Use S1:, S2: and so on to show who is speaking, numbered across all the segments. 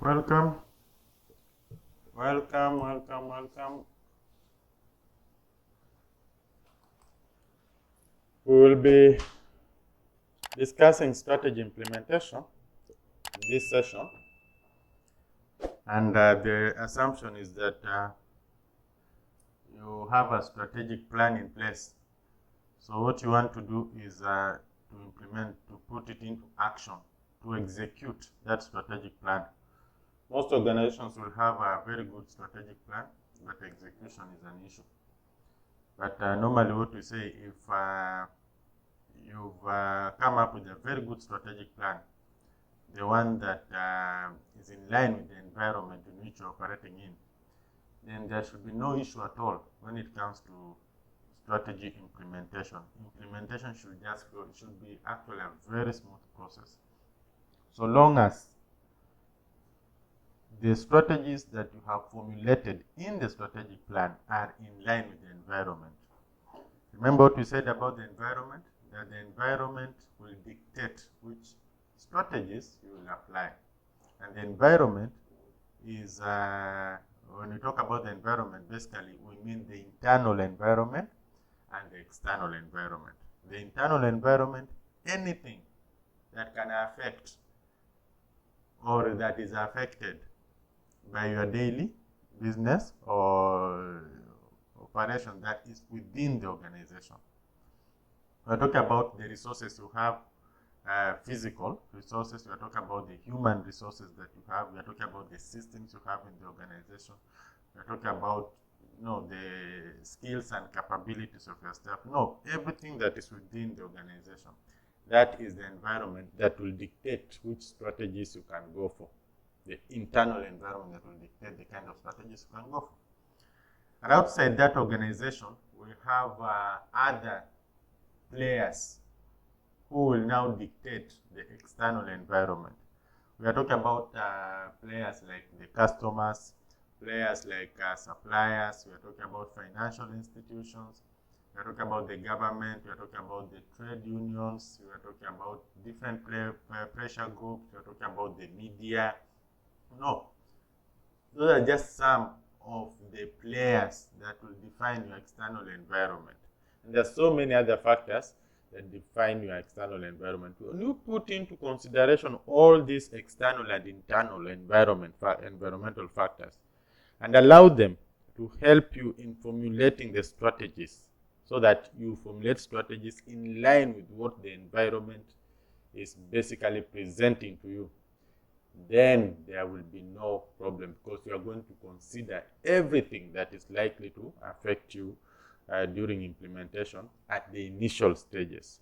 S1: Welcome, welcome. We will be discussing strategy implementation this session, and the assumption is that you have a strategic plan in place. So what you want to do is to implement, to put it into action, to execute that strategic plan. Most organizations will have a very good strategic plan, but execution is an issue. But normally what we say, if you've come up with a very good strategic plan, the one that is in line with the environment in which you're operating in, then there should be no issue at all when it comes to strategy implementation. Implementation should just go, it should be actually a very smooth process. So long as the strategies that you have formulated in the strategic plan are in line with the environment. Remember what we said about the environment? That the environment will dictate which strategies you will apply. And the environment is, when we talk about the environment, basically we mean the internal environment and the external environment. The internal environment, anything that can affect or that is affected by your daily business or operation that is within the organization. We're talking about the resources you have, physical resources. We're talking about the human resources that you have. We're talking about the systems you have in the organization. We're talking about the skills and capabilities of your staff. No, everything that is within the organization. That is the environment that will dictate which strategies you can go for. The internal environment that will dictate the kind of strategies you can go for. And outside that organization, we have other players who will now dictate the external environment. We are talking about players like the customers, players like suppliers. We are talking about financial institutions. We are talking about the government. We are talking about the trade unions. We are talking about different pressure groups. We are talking about the media. No, those are just some of the players that will define your external environment. And there are so many other factors that define your external environment. When you put into consideration all these external and internal environmental factors and allow them to help you in formulating the strategies so that you formulate strategies in line with what the environment is basically presenting to you, then there will be no problem because you are going to consider everything that is likely to affect you during implementation at the initial stages.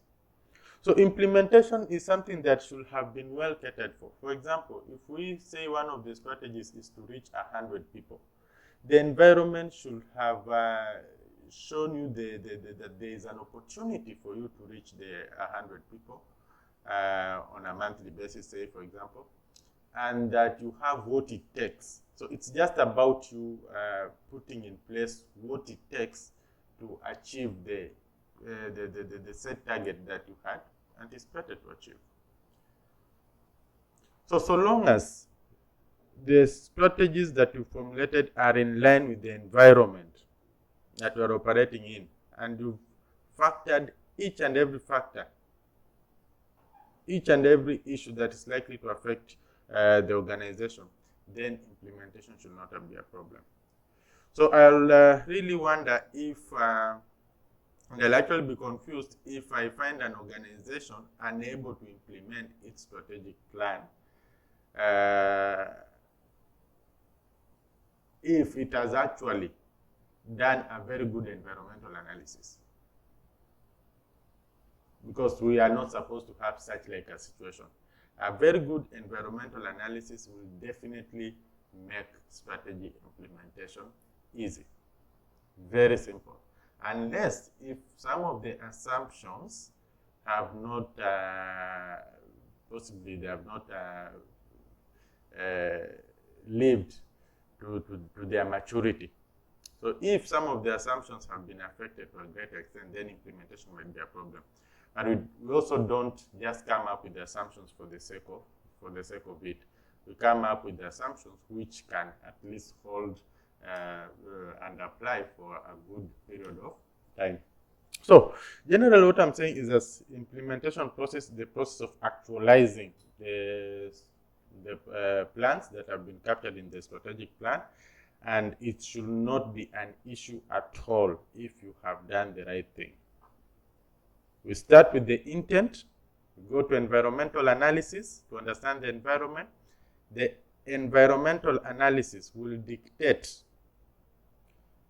S1: So implementation is something that should have been well catered for. For example, if we say one of the strategies is to reach 100 people, the environment should have shown you that there is an opportunity for you to reach the 100 people on a monthly basis, say, for example, and that you have what it takes. So it's just about you putting in place what it takes to achieve the set target that you had anticipated to achieve. So long as the strategies that you formulated are in line with the environment that you are operating in, and you've factored each and every factor, each and every issue that is likely to affect the organization, then implementation should not be a problem. So I'll really wonder if, and I'll actually be confused if I find an organization unable to implement its strategic plan, if it has actually done a very good environmental analysis. Because we are not supposed to have such like a situation. A very good environmental analysis will definitely make strategy implementation easy. Very simple. Unless if some of the assumptions have not, possibly they have not lived to their maturity. So if some of the assumptions have been affected to a greater extent, then implementation might be a problem. And we also don't just come up with the assumptions for the sake of it. we come up with assumptions which can at least hold and apply for a good period of time. So, generally what I'm saying is this implementation process, the process of actualizing the plans that have been captured in the strategic plan, and it should not be an issue at all if you have done the right thing. We start with the intent, we go to environmental analysis to understand the environment. The environmental analysis will dictate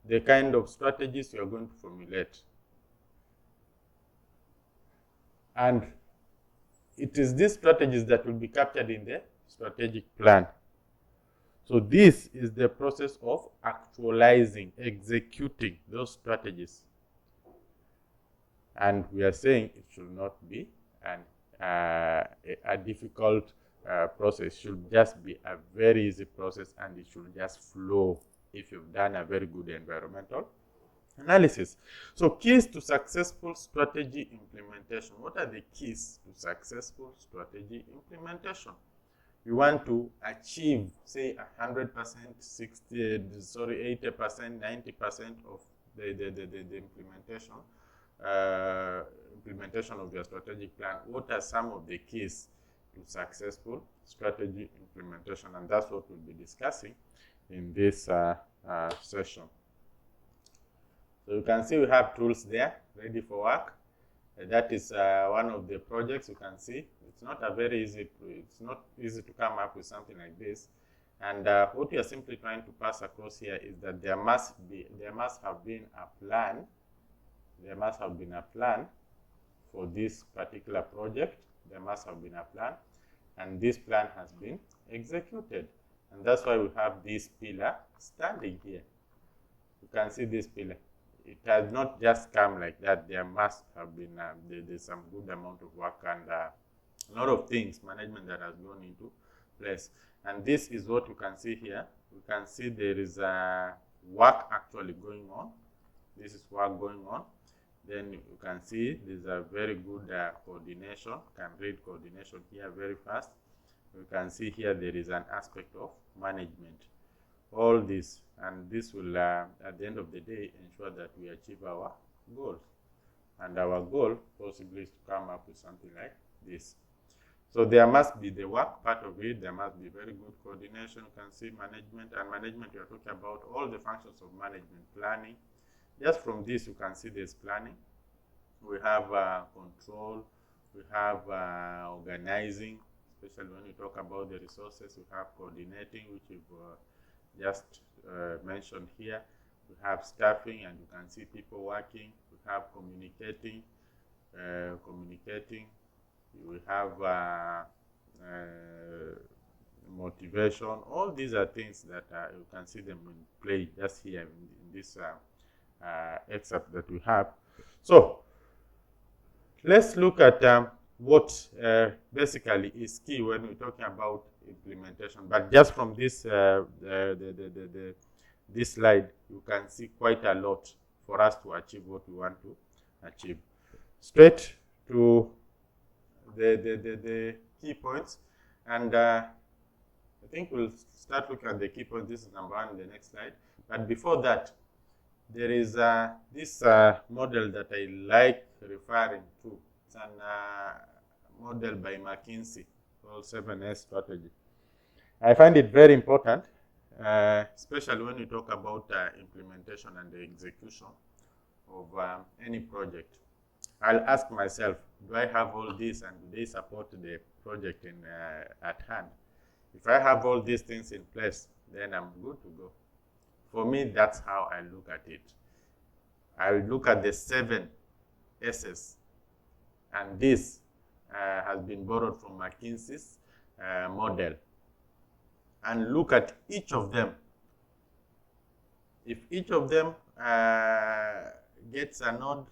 S1: the kind of strategies you are going to formulate. And it is these strategies that will be captured in the strategic plan. So this is the process of actualizing, executing those strategies. And we are saying it should not be a difficult process. It should just be a very easy process, and it should just flow if you've done a very good environmental analysis. So keys to successful strategy implementation. What are the keys to successful strategy implementation? You want to achieve, say, 100%, 80%, 90% of the implementation of your strategic plan. What are some of the keys to successful strategy implementation? And that's what we'll be discussing in this session. So you can see we have tools there ready for work. That is one of the projects. You can see it's not easy to come up with something like this. And what we are simply trying to pass across here is that there must have been a plan. There must have been a plan for this particular project. There must have been a plan, and this plan has been executed. And that's why we have this pillar standing here. You can see this pillar. It has not just come like that. There must have been there's some good amount of work and a lot of things, management that has gone into place. And this is what you can see here. You can see there is work actually going on. This is work going on. Then you can see there's a very good coordination. You can read coordination here very fast. You can see here there is an aspect of management. All this, and this will at the end of the day ensure that we achieve our goals. And our goal possibly is to come up with something like this. So there must be the work part of it. There must be very good coordination. You can see management, and management we are talking about all the functions of management. Planning. Just from this you can see there's planning. We have control. We have organizing, especially when you talk about the resources. We have coordinating, which we've just mentioned here. We have staffing, and you can see people working. We have communicating. We have motivation. All these are things that you can see them in play just here in this excerpt that we have. So let's look at what basically is key when we're talking about implementation. But just from this this slide, you can see quite a lot for us to achieve what we want to achieve. Straight to the key points, and I think we'll start looking at the key points. This is number one in the next slide. But before that, there is this model that I like referring to. It's a model by McKinsey called 7S strategy. I find it very important, especially when you talk about implementation and the execution of any project. I'll ask myself, do I have all this, and do they support the project at hand? If I have all these things in place, then I'm good to go. For me, that's how I look at it. I look at the 7 S's, and this has been borrowed from McKinsey's model. And look at each of them. If each of them gets a nod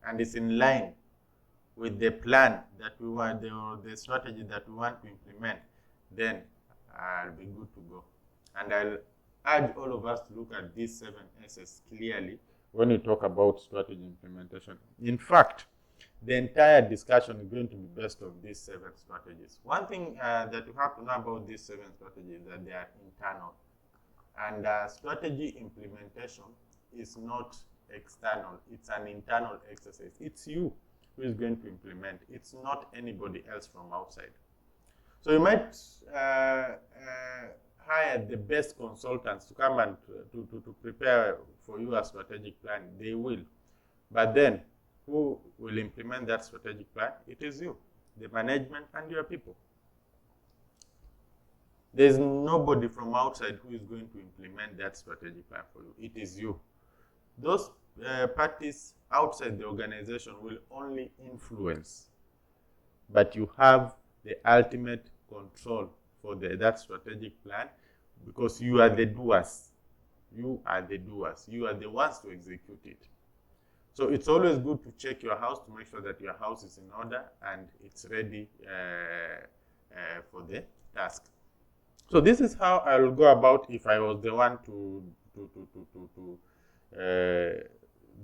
S1: and is in line with the plan that we want, the strategy that we want to implement, then I'll be good to go. And I'll urge all of us to look at these 7 S's clearly when we talk about strategy implementation. In fact, the entire discussion is going to be based on these 7 strategies. One thing that you have to know about these 7 strategies is that they are internal. And strategy implementation is not external. It's an internal exercise. It's you who is going to implement. It's not anybody else from outside. So you might hire the best consultants to come and to prepare for you a strategic plan. They will. But then, who will implement that strategic plan? It is you, the management and your people. There's nobody from outside who is going to implement that strategic plan for you. It is you. Those parties outside the organization will only influence, but you have the ultimate control for that strategic plan because you are the doers. You are the doers. You are the ones to execute it. So it's always good to check your house to make sure that your house is in order and it's ready for the task. So this is how I will go about if I was the one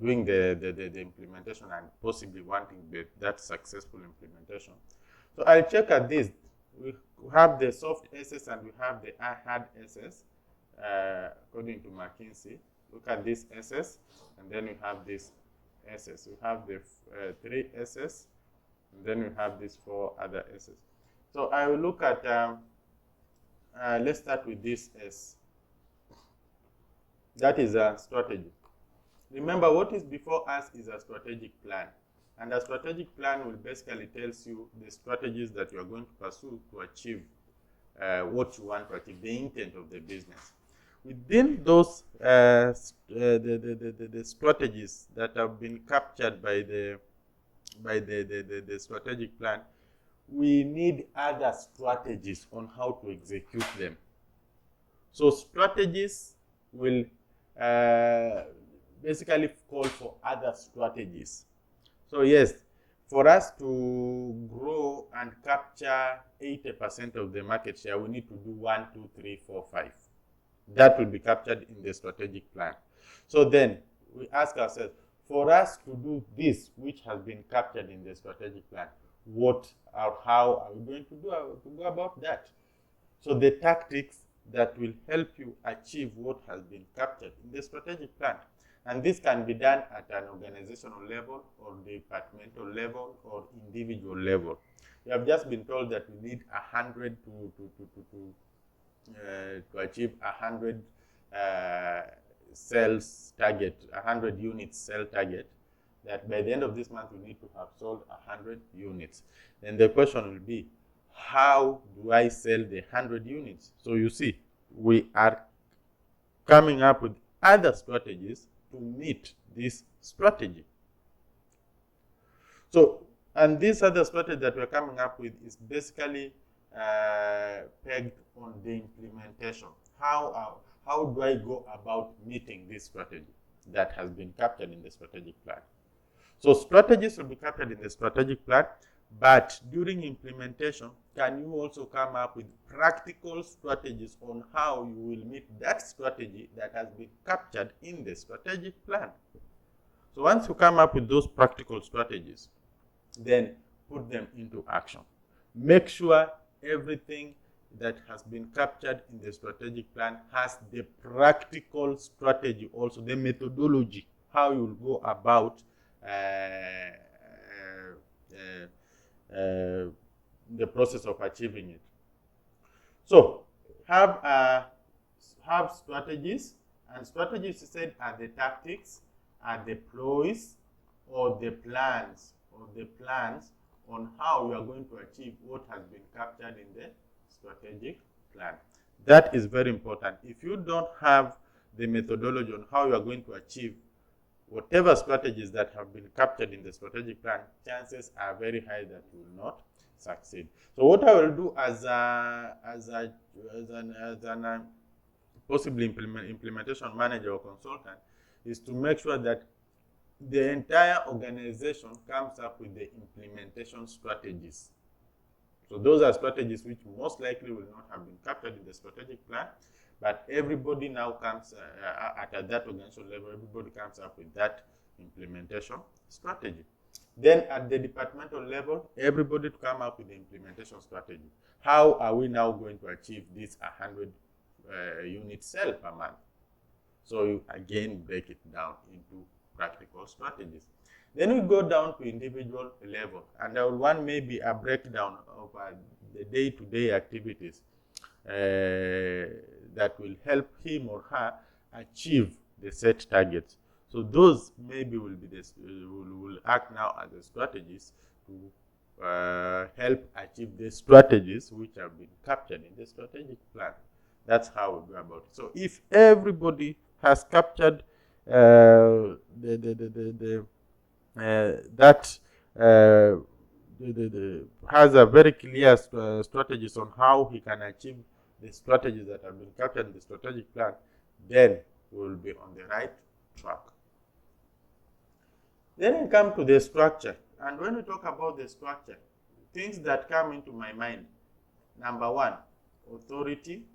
S1: doing the implementation and possibly wanting that successful implementation. So I'll check at this. We have the soft SS and we have the hard SS according to McKinsey. Look at this SS and then we have this SS. We have the 3 SS and then we have these 4 other SS. So I will look at let's start with this S. That is a strategy. Remember, what is before us is a strategic plan. And a strategic plan will basically tells you the strategies that you are going to pursue to achieve what you want to achieve, the intent of the business. Within those the strategies that have been captured by the strategic plan, we need other strategies on how to execute them. So strategies will basically call for other strategies. So yes, for us to grow and capture 80% of the market share, we need to do 1, 2, 3, 4, 5. That will be captured in the strategic plan. So then we ask ourselves, for us to do this, which has been captured in the strategic plan, what or how are we going to go about that? So the tactics that will help you achieve what has been captured in the strategic plan. And this can be done at an organizational level or departmental level or individual level. You have just been told that we need 100 to achieve 100 sales target, 100 units sell target, that by the end of this month we need to have sold 100 units. Then the question will be, how do I sell the 100 units? So you see, we are coming up with other strategies to meet this strategy. So, and this other strategy that we're coming up with is basically pegged on the implementation. How do I go about meeting this strategy that has been captured in the strategic plan? So strategies will be captured in the strategic plan, but during implementation, can you also come up with practical strategies on how you will meet that strategy that has been captured in the strategic plan? So once you come up with those practical strategies, then put them into action. Make sure everything that has been captured in the strategic plan has the practical strategy, also the methodology, how you will go about the process of achieving it. So have strategies, and strategies, you said, are the tactics, are the ploys, or the plans on how you are going to achieve what has been captured in the strategic plan. That is very important. If you don't have the methodology on how you are going to achieve whatever strategies that have been captured in the strategic plan, chances are very high that you will not succeed. So what I will do as an possibly implementation manager or consultant is to make sure that the entire organization comes up with the implementation strategies. So those are strategies which most likely will not have been captured in the strategic plan, but everybody now comes at that organizational level, everybody comes up with that implementation strategy. Then at the departmental level, everybody to come up with the implementation strategy. How are we now going to achieve this 100 unit cell per month? So you again break it down into practical strategies. Then we go down to individual level, and I will want maybe a breakdown of the day-to-day activities that will help him or her achieve the set targets. So those maybe will be this will act now as the strategies to help achieve the strategies which have been captured in the strategic plan. That's how we go about it. So if everybody has captured has a very clear strategies on how he can achieve the strategies that have been captured in the strategic plan, then we will be on the right track. Then we come to the structure. And when we talk about the structure, things that come into my mind, number one, authority.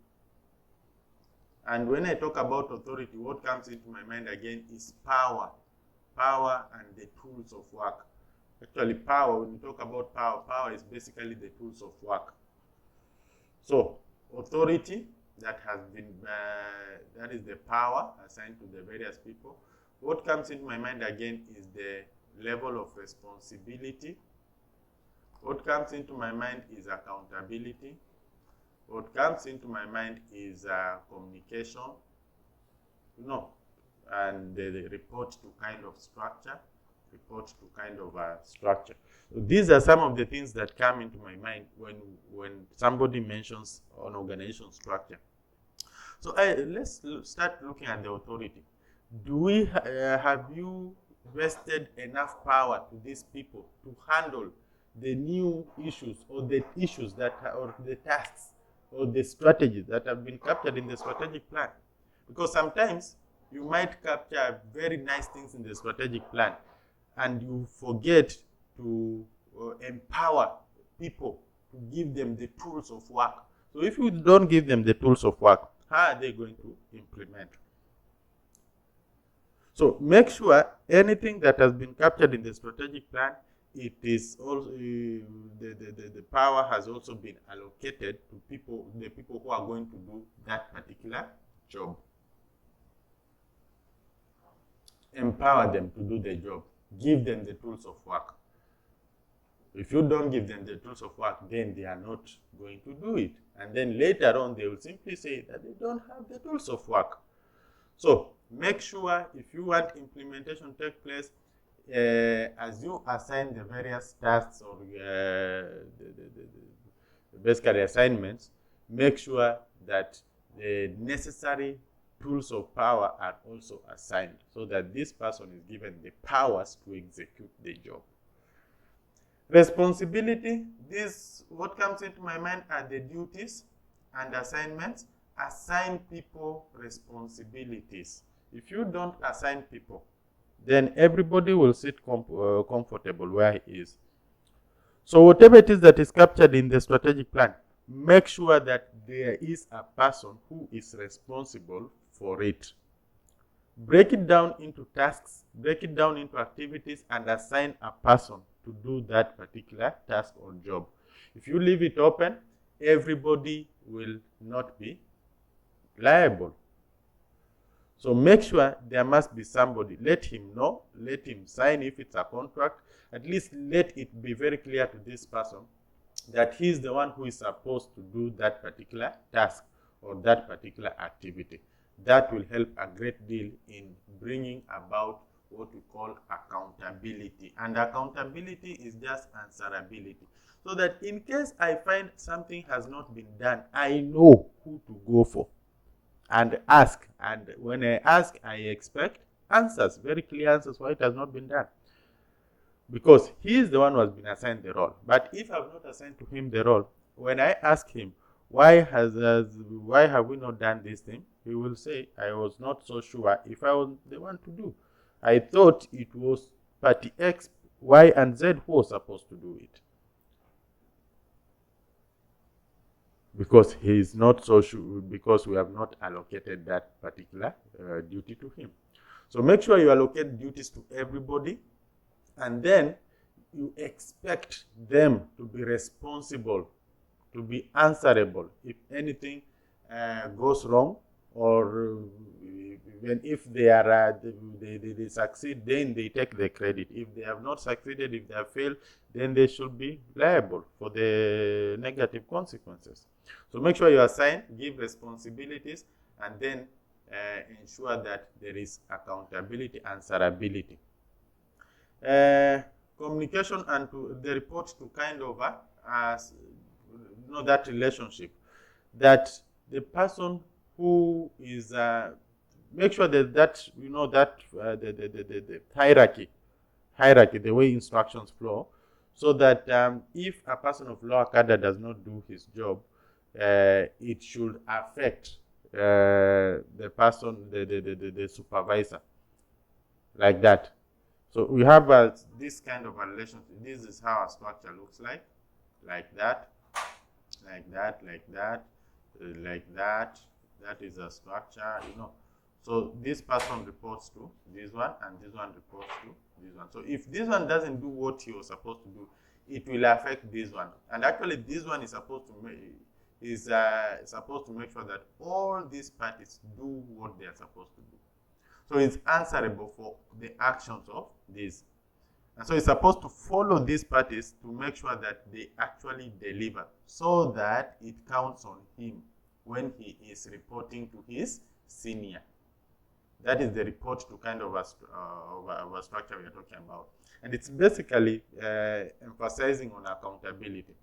S1: And when I talk about authority, what comes into my mind again is power. Power and the tools of work. Actually, power, when we talk about power, power is basically the tools of work. So, authority, that has been, that is the power assigned to the various people. What comes into my mind again is the level of responsibility. What comes into my mind is accountability. What comes into my mind is communication, and the report to kind of structure, So these are some of the things that come into my mind when somebody mentions an organization structure. So let's start looking at the authority. Do we have you vested enough power to these people to handle the new issues or the issues or the tasks or the strategies that have been captured in the strategic plan? Because sometimes you might capture very nice things in the strategic plan and you forget to empower people, to give them the tools of work. So if you don't give them the tools of work, how are they going to implement? So make sure anything that has been captured in the strategic plan, it is also the power has also been allocated to the people who are going to do that particular job. Empower them to do the job. Give them the tools of work. If you don't give them the tools of work, then they are not going to do it. And then later on, they will simply say that they don't have the tools of work. So make sure if you want implementation to take place, as you assign the various tasks or basically assignments, make sure that the necessary tools of power are also assigned so that this person is given the powers to execute the job. Responsibility, what comes into my mind are the duties and assignments. Assign people responsibilities. If you don't assign people, then everybody will sit comfortable where he is. So whatever it is that is captured in the strategic plan, make sure that there is a person who is responsible for it. Break it down into tasks, break it down into activities, and assign a person to do that particular task or job. If you leave it open, everybody will not be liable. So make sure there must be somebody. Let him know, let him sign if it's a contract. At least let it be very clear to this person that he's the one who is supposed to do that particular task or that particular activity. That will help a great deal in bringing about what we call accountability. And accountability is just answerability. So that in case I find something has not been done, I know who to go for and ask. And when I ask, I expect answers, very clear answers why it has not been done. Because he is the one who has been assigned the role. But if I have not assigned to him the role, when I ask him, why have we not done this thing? He will say, I was not so sure if I was the one to do. I thought it was party X, Y, and Z who was supposed to do it. Because he is not so sure, because we have not allocated that particular duty to him. So make sure you allocate duties to everybody, and then you expect them to be responsible, to be answerable if anything goes wrong, or even if they are they succeed, then they take the credit. If they have not succeeded, if they have failed, then they should be liable for the negative consequences. So make sure you assign, give responsibilities, and then ensure that there is accountability, answerability. Communication and the report to kind of that relationship, that the person who is make sure that the hierarchy, the way instructions flow, so that if a person of lower cadre does not do his job, it should affect the person, the supervisor, like that. So we have this kind of a relationship. This is how a structure looks like that, like that, like that, like that. That is a structure, So this person reports to this one, and this one reports to this one. So if this one doesn't do what he was supposed to do, it will affect this one. And actually, this one is supposed to make sure that all these parties do what they are supposed to do. So it's answerable for the actions of this. And so it's supposed to follow these parties to make sure that they actually deliver, so that it counts on him when he is reporting to his senior. That is the report to kind of a structure we are talking about. And it's basically emphasizing on accountability.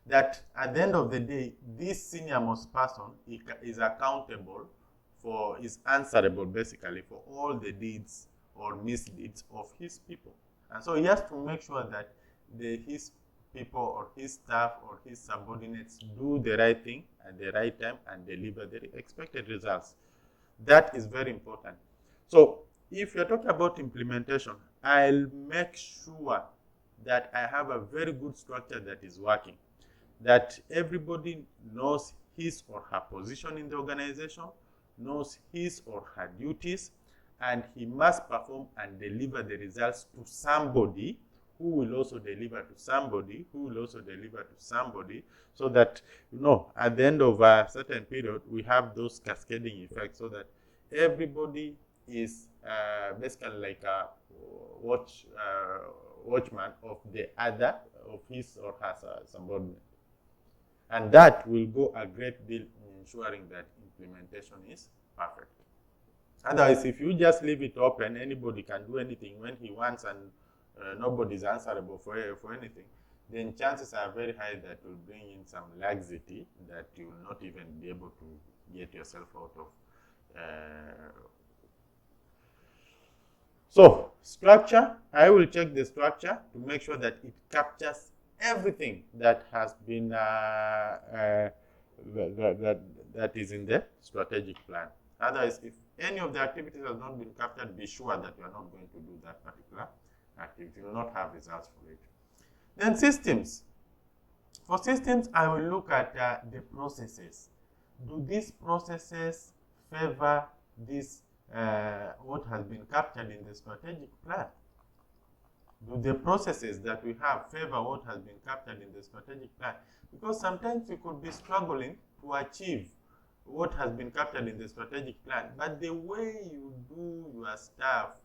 S1: That at the end of the day, this senior-most person is accountable for, is answerable basically for all the deeds or misdeeds of his people. And so he has to make sure that his people or his staff or his subordinates do the right thing at the right time and deliver the expected results. That is very important. So if you're talking about implementation, I'll make sure that I have a very good structure that is working, that everybody knows his or her position in the organization, knows his or her duties, and he must perform and deliver the results to somebody who will also deliver to somebody, who will also deliver to somebody, so that, at the end of a certain period, we have those cascading effects, so that everybody is basically like a watchman of the other, of his or her subordinate. And that will go a great deal in ensuring that implementation is perfect. Otherwise, if you just leave it open, anybody can do anything when he wants, and nobody is answerable for anything, then chances are very high that will bring in some laxity that you will not even be able to get yourself out of. So, structure, I will check the structure to make sure that it captures everything that has been that is in the strategic plan. Otherwise, if any of the activities has not been captured, be sure that you are not going to do that particular activity. You will not have results for it. Then systems. For systems, I will look at the processes. Do these processes favor this what has been captured in the strategic plan? Do the processes that we have favor what has been captured in the strategic plan? Because sometimes we could be struggling to achieve what has been captured in the strategic plan, but the way you do your stuff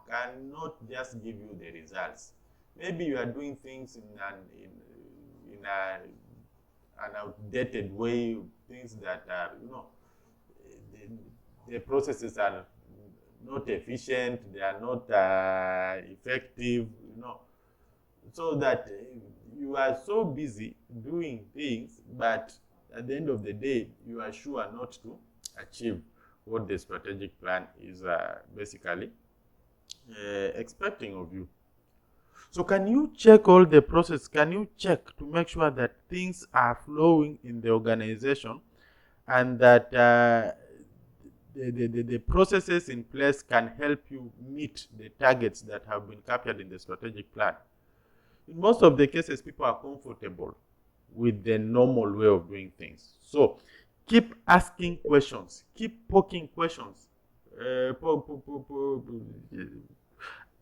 S1: cannot just give you the results. Maybe you are doing things in an outdated way, things that are, the processes are not efficient, they are not effective, so that you are so busy doing things, but at the end of the day, you are sure not to achieve what the strategic plan is basically expecting of you. So can you check all the process? Can you check to make sure that things are flowing in the organization, and that the processes in place can help you meet the targets that have been captured in the strategic plan? In most of the cases, people are comfortable with the normal way of doing things. So keep asking questions, keep poking questions.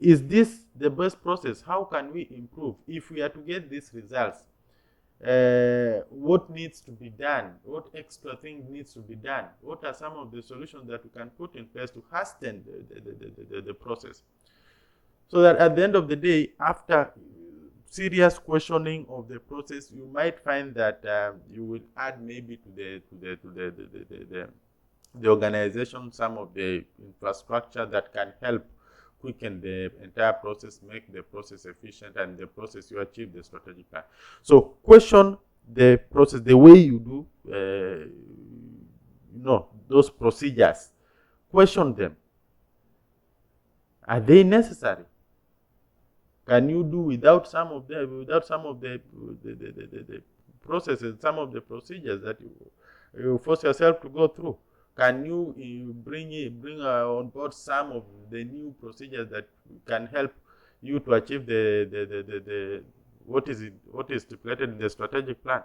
S1: is this the best process? How can we improve? If we are to get these results, what needs to be done? What extra thing needs to be done? What are some of the solutions that we can put in place to hasten the process? So that at the end of the day, after serious questioning of the process, you might find that you will add maybe to the organization some of the infrastructure that can help quicken the entire process, make the process efficient, and the process you achieve the strategic plan. So question the process, the way you do, those procedures. Question them. Are they necessary? Can you do without some of the processes, some of the procedures that you force yourself to go through? Can you bring on board some of the new procedures that can help you to achieve what is stipulated in the strategic plan?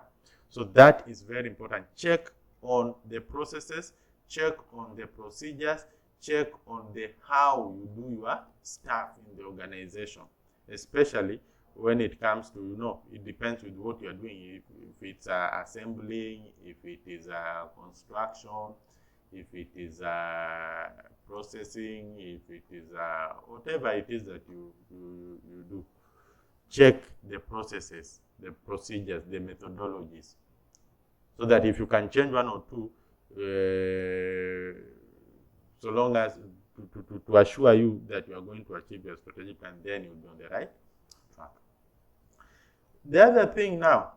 S1: So that is very important. Check on the processes, check on the procedures, check on the how you do your stuff in the organization, especially when it comes to, it depends with what you are doing. If it's assembling, if it is construction, if it is processing, if it is whatever it is that you do, check the processes, the procedures, the methodologies, so that if you can change one or two, so long as to assure you that you are going to achieve your strategic plan, then you'll be on the right track. The other thing now,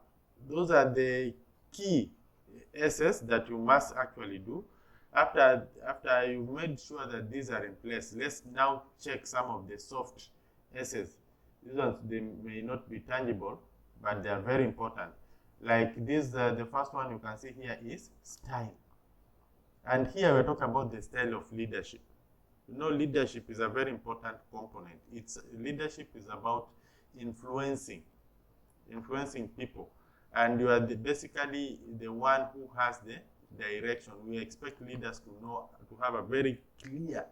S1: those are the key S's that you must actually do. After you've made sure that these are in place, let's now check some of the soft S's. These ones, they may not be tangible, but they are very important. Like this, the first one you can see here is style. And here we're talking about the style of leadership. Leadership is a very important component. Leadership is about influencing people. And you are basically the one who has the direction. We expect leaders to have a very clear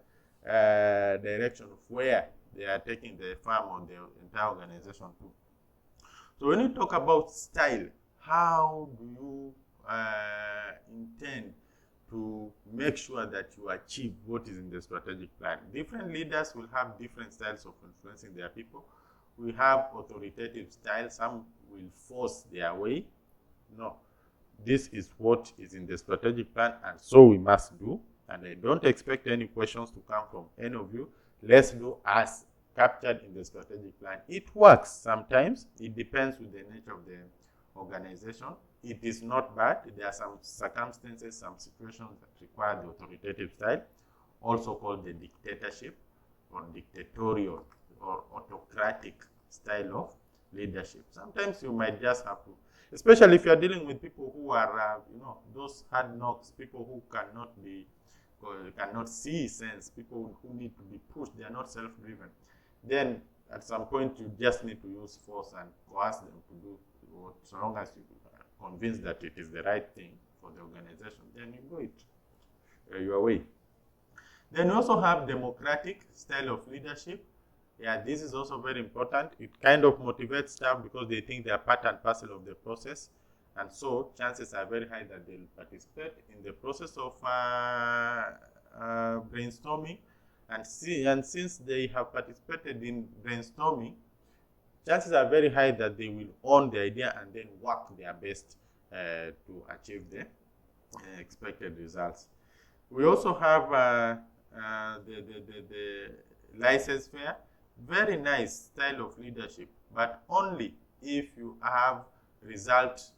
S1: direction of where they are taking the firm or the entire organization to. So when you talk about style, how do you intend to make sure that you achieve what is in the strategic plan? Different leaders will have different styles of influencing their people. We have authoritative style. Some will force their way. No, this is what is in the strategic plan, and so we must do. And I don't expect any questions to come from any of you. Let's do as captured in the strategic plan. It works sometimes. It depends with the nature of the organization. It is not bad. There are some circumstances, some situations that require the authoritative style, also called the dictatorship or dictatorial or autocratic style of leadership. Sometimes you might just have to, especially if you are dealing with people who are, those hard knocks, people who cannot see sense, people who need to be pushed, they are not self-driven. Then at some point you just need to use force and coerce them to do what, so long as you are convinced that it is the right thing for the organization, then you go your way. Then you also have democratic style of leadership. Yeah, this is also very important. It kind of motivates staff because they think they are part and parcel of the process. And so chances are very high that they'll participate in the process of brainstorming. And since they have participated in brainstorming, chances are very high that they will own the idea and then work their best to achieve the expected results. We also have the laissez-faire. Very nice style of leadership, but only if you have result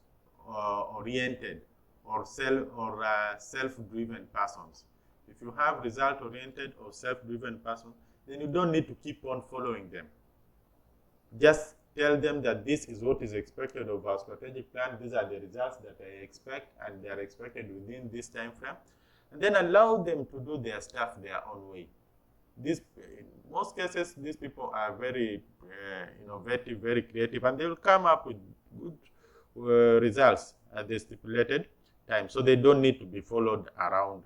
S1: oriented or self-driven persons. If you have result-oriented or self-driven persons, then you don't need to keep on following them. Just tell them that this is what is expected of our strategic plan. These are the results that I expect, and they are expected within this time frame. And then allow them to do their stuff their own way. In most cases, these people are very innovative, very creative, and they will come up with good results at the stipulated time. So they don't need to be followed around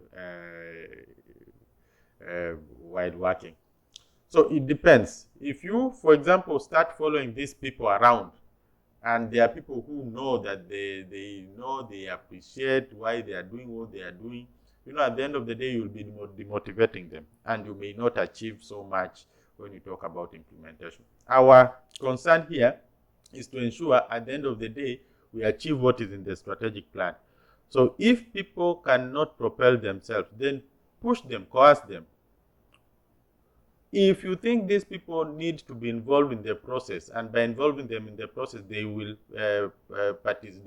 S1: while working. So it depends. If you, for example, start following these people around, and there are people who know that they appreciate why they are doing what they are doing, at the end of the day, you'll be demotivating them, and you may not achieve so much when you talk about implementation. Our concern here is to ensure at the end of the day, we achieve what is in the strategic plan. So if people cannot propel themselves, then push them, coerce them. If you think these people need to be involved in the process, and by involving them in the process, they will they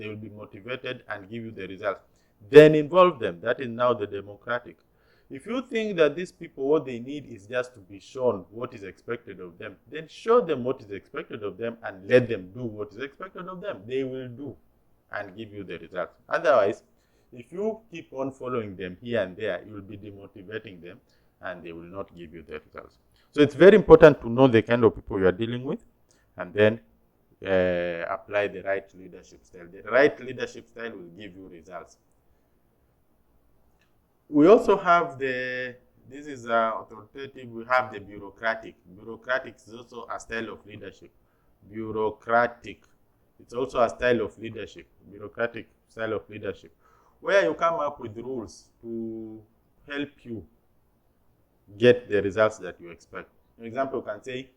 S1: will be motivated and give you the results, then involve them. That is now the democratic. If you think that these people, what they need is just to be shown what is expected of them, then show them what is expected of them and let them do what is expected of them. They will do and give you the results. Otherwise, if you keep on following them here and there, you will be demotivating them and they will not give you the results. So it's very important to know the kind of people you are dealing with, and then apply the right leadership style. The right leadership style will give you results. We also have this is authoritative, we have the bureaucratic. Bureaucratic is also a style of leadership. Bureaucratic, it's also a style of leadership. Bureaucratic style of leadership, where you come up with rules to help you get the results that you expect. For example, you can say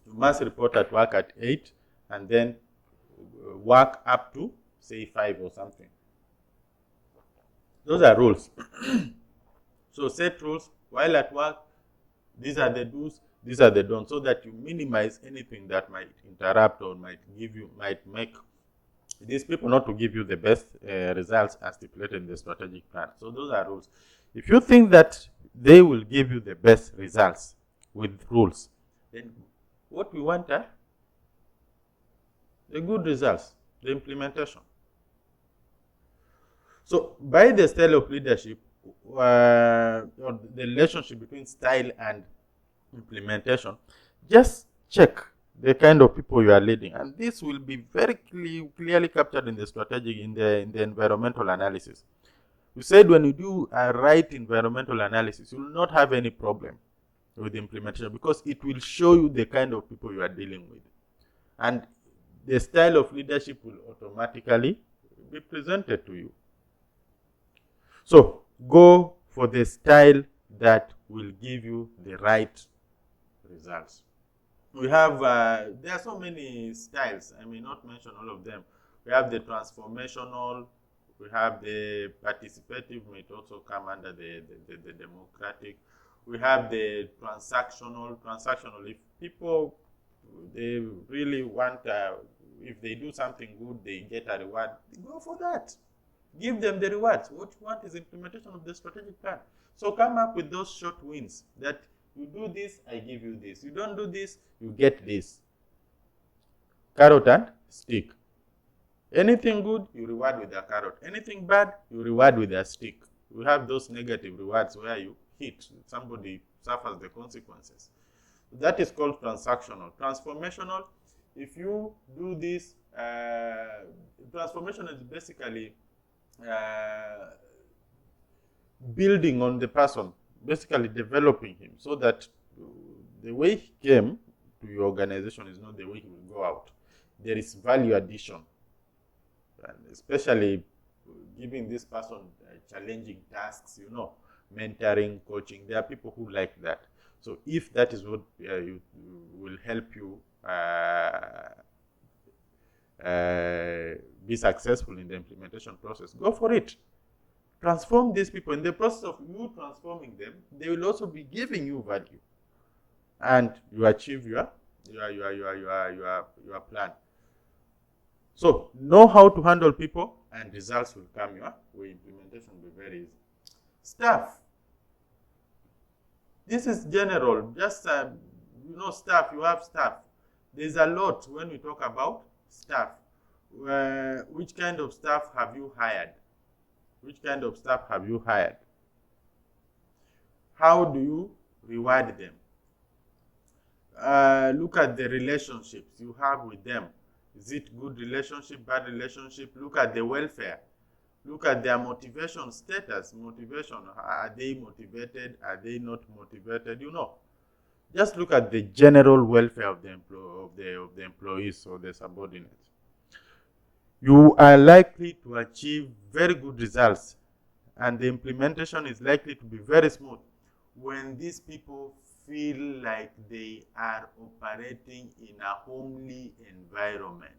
S1: you must report at work at 8 and then work up to, say, 5 or something. Those are rules. So set rules while at work. These are the do's, these are the don'ts, so that you minimize anything that might interrupt or might make these people not to give you the best results as stipulated in the strategic plan. So those are rules. If you think that they will give you the best results with rules, then what we want are the good results, the implementation. So by the style of leadership, or the relationship between style and implementation, just check the kind of people you are leading, and this will be very clearly captured in the strategic, in the environmental analysis. We said when you do a right environmental analysis, you will not have any problem with the implementation, because it will show you the kind of people you are dealing with, and the style of leadership will automatically be presented to you. So go for the style that will give you the right results. We have, there are so many styles. I may not mention all of them. We have the transformational, we have the participative, might also come under the democratic. We have the transactional. If people, they really want, if they do something good, they get a reward, go for that. Give them the rewards. What you want is implementation of the strategic plan. So come up with those short wins, that you do this, I give you this. You don't do this, you get this. Carrot and stick. Anything good, you reward with a carrot. Anything bad, you reward with a stick. We have those negative rewards where you hit, somebody suffers the consequences. That is called transactional. Transformational, if you do this, transformation is basically building on the person, basically developing him, so that the way he came to your organization is not the way he will go out. There is value addition, and especially giving this person challenging tasks, mentoring, coaching. There are people who like that. So if that is what will help you be successful in the implementation process, go for it. Transform these people. In the process of you transforming them, they will also be giving you value, and you achieve your plan. So know how to handle people, and results will come your way. Implementation will be very easy. Staff. This is general. Just staff. You have staff. There's a lot when we talk about staff. Which kind of staff have you hired? Which kind of staff have you hired? How do you reward them? Look at the relationships you have with them. Is it good relationship, bad relationship? Look at the welfare. Look at their motivation status. Motivation. Are they motivated? Are they not motivated? Just look at the general welfare of the employees or the subordinates. You are likely to achieve very good results, and the implementation is likely to be very smooth when these people feel like they are operating in a homely environment.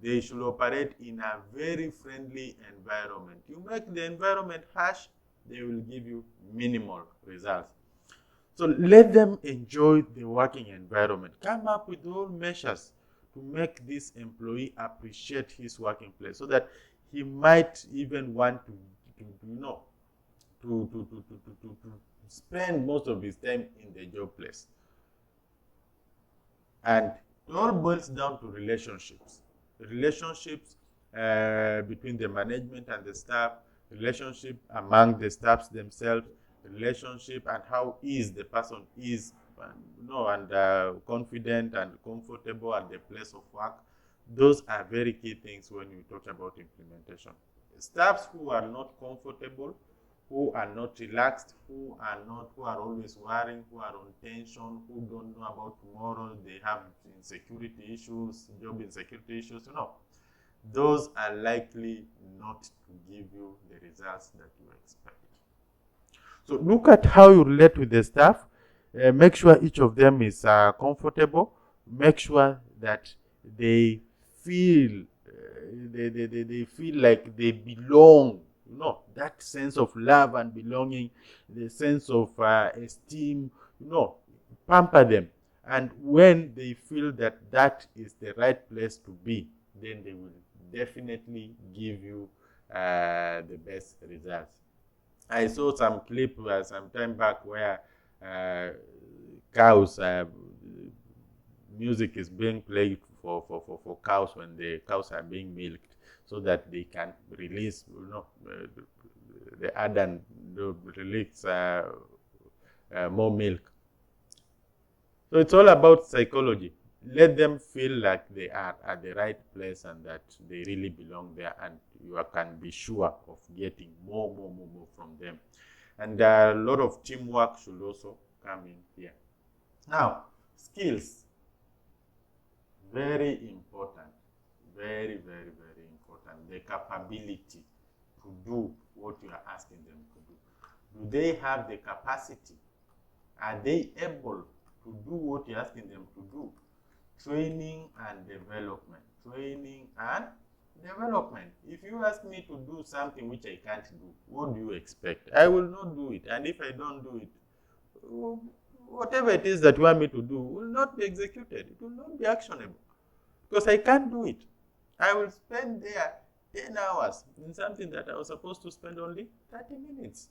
S1: They should operate in a very friendly environment. You make the environment harsh, they will give you minimal results. So let them enjoy the working environment. Come up with all measures to make this employee appreciate his working place, so that he might even want to spend most of his time in the job place. And it all boils down to relationships. Relationships between the management and the staff, relationship among the staffs themselves, relationship and how the person is, confident and comfortable at the place of work. Those are very key things when you talk about implementation. Staffs who are not comfortable, who are not relaxed, who are always worrying, who are on tension, who don't know about tomorrow, they have insecurity issues, job insecurity issues, those are likely not to give you the results that you expect. So look at how you relate with the staff. Make sure each of them is comfortable. Make sure that they feel they feel like they belong. That sense of love and belonging, the sense of esteem. Pamper them, and when they feel that that is the right place to be, then they will definitely give you the best results. I saw some clip some time back where cows, music is being played for cows when the cows are being milked, so that they can release, the adder release more milk. So it's all about psychology. Let them feel like they are at the right place and that they really belong there, and you can be sure of getting more from them. And a lot of teamwork should also come in here. Now, skills. Very important. Very important. The capability to do what you are asking them to do. Do they have the capacity? Are they able to do what you're asking them to do? Training and development. Training and development. If you ask me to do something which I can't do, what do you expect? I will not do it. And if I don't do it, whatever it is that you want me to do will not be executed. It will not be actionable. Because I can't do it. I will spend there 10 hours in something that I was supposed to spend only 30 minutes.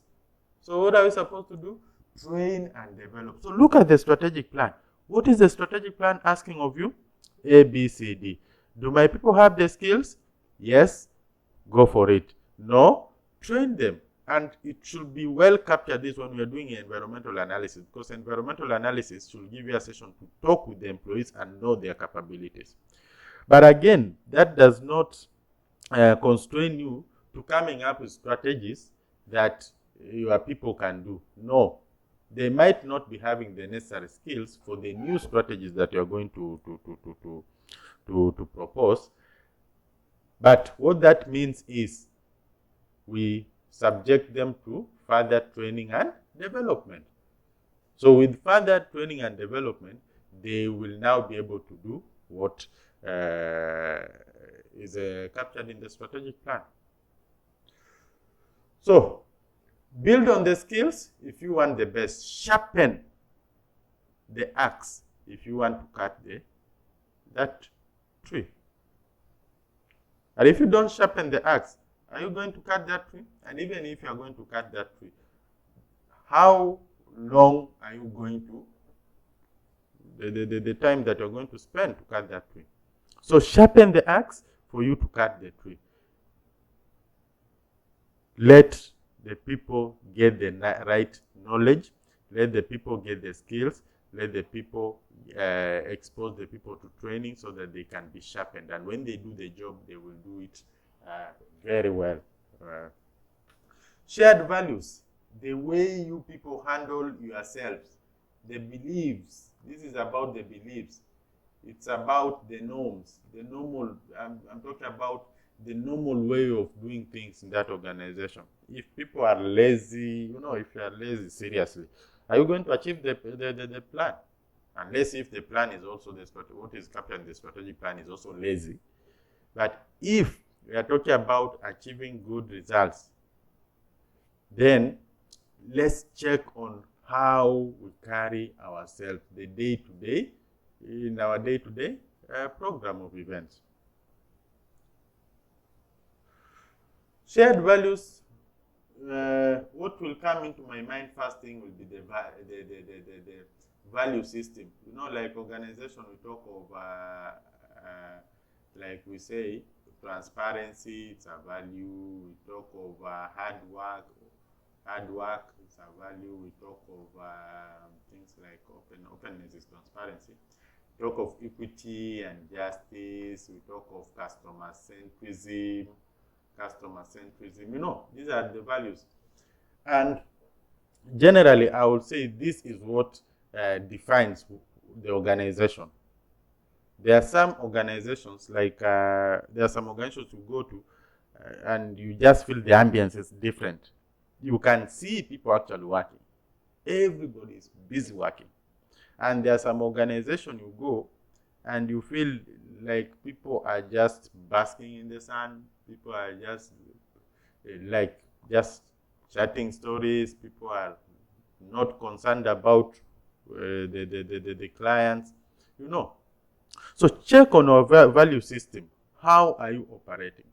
S1: So what are we supposed to do? Train and develop. So look at the strategic plan. What is the strategic plan asking of you? A, B, C, D. Do my people have the skills? Yes. Go for it. No. Train them. And it should be well captured this when we are doing environmental analysis, because environmental analysis should give you a session to talk with the employees and know their capabilities. But again, that does not constrain you to coming up with strategies that your people can do. No. They might not be having the necessary skills for the new strategies that you are going to propose. But what that means is we subject them to further training and development. So with further training and development, they will now be able to do what is captured in the strategic plan. So build on the skills if you want the best. Sharpen the axe if you want to cut that tree. And if you don't sharpen the axe, are you going to cut that tree? And even if you are going to cut that tree, how long are you going to, the time that you're going to spend to cut that tree? So sharpen the axe for you to cut the tree. Let the people get the right knowledge. Let the people get the skills. Let the people expose the people to training so that they can be sharpened. And when they do the job, they will do it very well. Shared values. The way you people handle yourselves. the beliefs. This is about the beliefs. It's about the norms, the normal. I'm talking about the normal way of doing things in that organization. If people are lazy, if you are lazy, seriously, are you going to achieve the plan? Unless if the plan is also what is captured in the strategic plan is also lazy. But if we are talking about achieving good results, then let's check on how we carry ourselves the day-to-day in our day-to-day program of events. Shared values. What will come into my mind first thing will be the value system. Like organization, we talk of like we say transparency, it's a value. We talk of hard work is a value. We talk of things like openness is transparency. We talk of equity and justice. We talk of customer centrism. These are the values. And generally, I would say this is what defines the organization. There are some organizations, there are some organizations you go to and you just feel the ambience is different. You can see people actually working. Everybody is busy working. And there are some organizations you go and you feel like people are just basking in the sun. People are just chatting stories. People are not concerned about the clients, So check on our value system. How are you operating?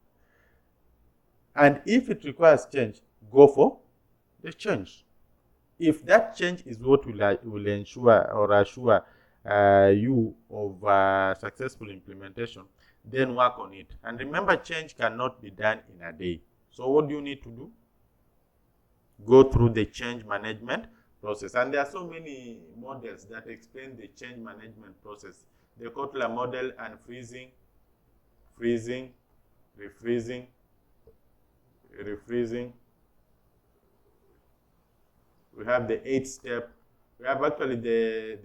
S1: And if it requires change, go for the change. If that change is what will ensure or assure you of successful implementation, then work on it. And remember, change cannot be done in a day. So what do you need to do? Go through the change management process. And there are so many models that explain the change management process. The Kotler model, unfreezing, freezing, refreezing, refreezing. We have the 8-step. We have actually the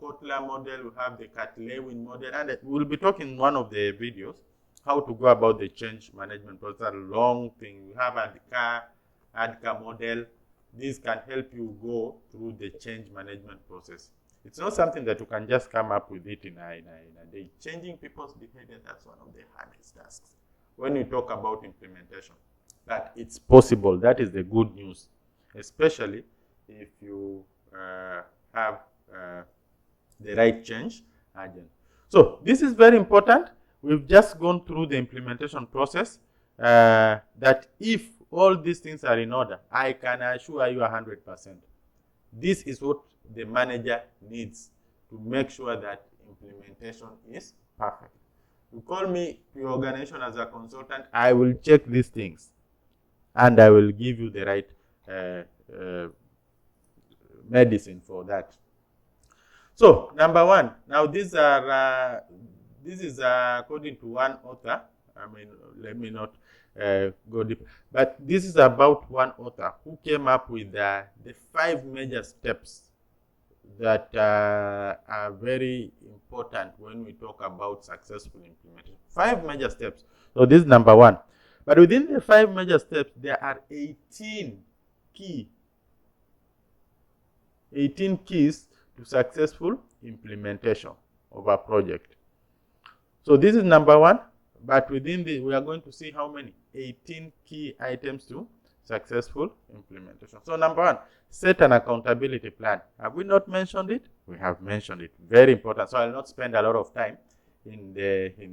S1: Kotler model. We have the Catlewin model. And we'll be talking in one of the videos how to go about the change management process. A long thing. We have ADKA model. This can help you go through the change management process. It's not something that you can just come up with it in a day. Changing people's behavior, that's one of the hardest tasks when you talk about implementation. But it's possible. That is the good news, especially if you have the right change agent. So this is very important. We've just gone through the implementation process that if all these things are in order, I can assure you 100%. This is what the manager needs to make sure that implementation is perfect. You call me to your organization as a consultant, I will check these things and I will give you the right medicine for that. So, number one, now this is according to one author. Let me not go deep, but this is about one author who came up with the 5 major steps that are very important when we talk about successful implementation. 5 major steps. So this is number one. But within the 5 major steps, there are 18 keys to successful implementation of a project. So this is number one, but within we are going to see how many? 18 key items to successful implementation. So number one, set an accountability plan. Have we not mentioned it? We have mentioned it. Very important. So I'll not spend a lot of time in